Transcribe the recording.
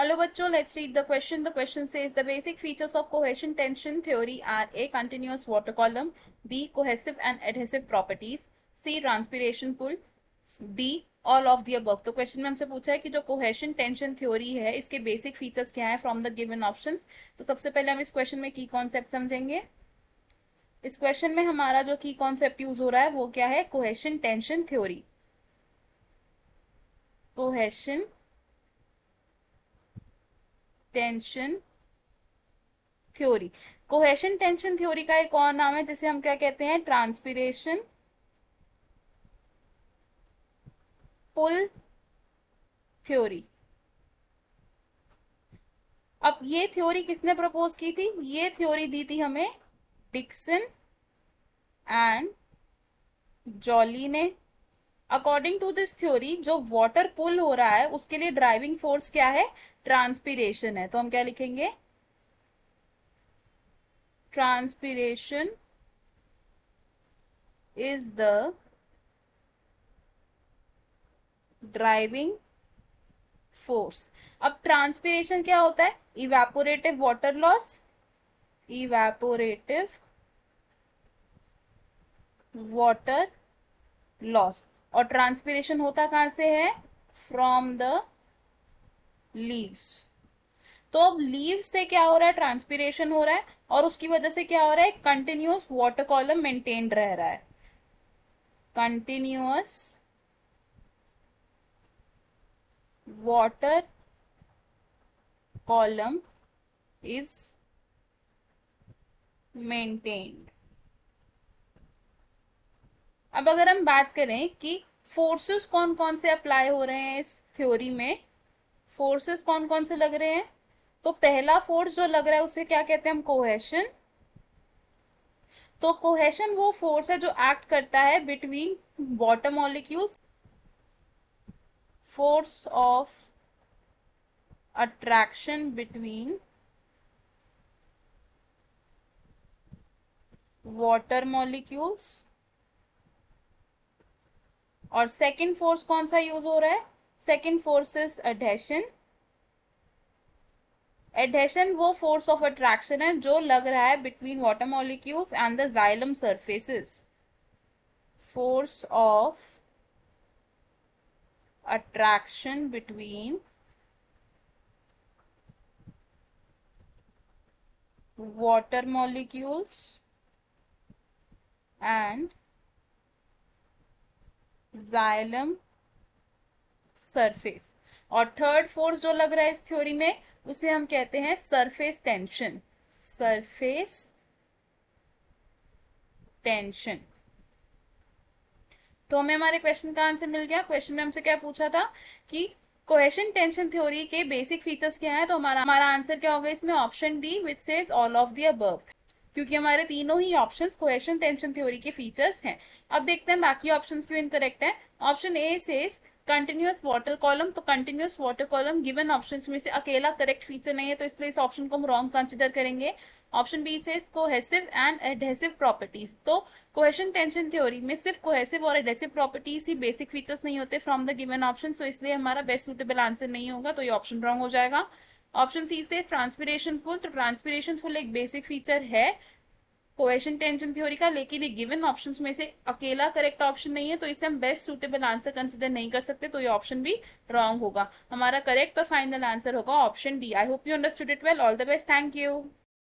Hello bachcho, let's read the question. The question says the basic features of cohesion tension theory are A. Continuous water column, B. Cohesive and adhesive properties, C. Transpiration pull, D. All of the above. तो question में हमसे पूछा है कि जो cohesion tension theory है इसके basic features क्या है फ्रॉम द गिवन ऑप्शंस। तो सबसे पहले हम इस क्वेश्चन में की कॉन्सेप्ट समझेंगे। इस क्वेश्चन में हमारा जो की कॉन्सेप्ट यूज हो रहा है वो क्या है, cohesion tension theory. Cohesion tension theory. Cohesion tension theory का एक और नाम है जिसे हम क्या कहते हैं, ट्रांसपिरेशन पुल थ्योरी। अब ये थ्योरी किसने प्रपोज की थी, ये थ्योरी दी थी हमें डिक्सन एंड जॉली ने। अकॉर्डिंग टू दिस थ्योरी जो वाटर पुल हो रहा है उसके लिए ड्राइविंग फोर्स क्या है, ट्रांसपिरेशन है। तो हम क्या लिखेंगे, transpiration is the driving force. अब ट्रांसपिरेशन क्या होता है, evaporative water loss, evaporative water loss. और ट्रांसपिरेशन होता कहां से है, फ्रॉम द लीव्स। तो अब लीव से क्या हो रहा है, ट्रांसपिरेशन हो रहा है और उसकी वजह से क्या हो रहा है, कंटिन्यूअस वाटर कॉलम मेंटेन रह रहा है। Continuous water column is maintained. अब अगर हम बात करें कि फोर्सेस कौन कौन से अप्लाई हो रहे हैं इस थ्योरी में, फोर्सेस कौन कौन से लग रहे हैं, तो पहला फोर्स जो लग रहा है उसे क्या कहते हैं हम, कोहेशन। तो कोहेशन वो फोर्स है जो एक्ट करता है between water molecules, force of attraction between water molecules. और सेकंड फोर्स कौन सा यूज हो रहा है, second force is adhesion. Adhesion वो फोर्स ऑफ अट्रैक्शन है जो लग रहा है between water molecules and the xylem surfaces. Force of attraction between water molecules and xylem surface। और थर्ड फोर्स जो लग रहा है इस थ्योरी में उसे हम कहते हैं सरफेस टेंशन, सरफेस टेंशन। तो हमें हमारे क्वेश्चन का आंसर मिल गया। क्वेश्चन में हमसे क्या पूछा था कि कोहेशन टेंशन थ्योरी के बेसिक फीचर्स क्या है, तो हमारा आंसर क्या होगा इसमें, option D which says all of the above, क्योंकि हमारे तीनों ही ऑप्शंस कोहेशन टेंशन थ्योरी के फीचर्स हैं। अब देखते हैं बाकी ऑप्शंस क्यों इनकरेक्ट है। Option A says continuous water column, तो continuous water column given options में से अकेला करेक्ट फीचर नहीं है, तो इसलिए इस ऑप्शन को हम रॉन्ग कंसिडर करेंगे। Option B says cohesive and adhesive properties, तो कोहेशन टेंशन थ्योरी में सिर्फ कोहेसिव और एडहेसिव प्रॉपर्टीज ही बेसिक फीचर्स नहीं होते फ्रॉम द गिवन ऑप्शन, तो इसलिए हमारा बेस्ट सूटेबल आंसर नहीं होगा, तो ये ऑप्शन रॉन्ग हो जाएगा। ऑप्शन सी से ट्रांसपिरेशन फुल, तो ट्रांसपिरेशन फुल एक बेसिक फीचर है कोहेशन टेंशन थ्योरी का, लेकिन ये गिवन ऑप्शंस में से अकेला करेक्ट ऑप्शन नहीं है, तो इसे हम बेस्ट सूटेबल आंसर कंसिडर नहीं कर सकते, तो ये ऑप्शन भी रॉन्ग होगा। हमारा करेक्ट और फाइनल आंसर होगा option D. I hope you understood it well. All the best, thank you.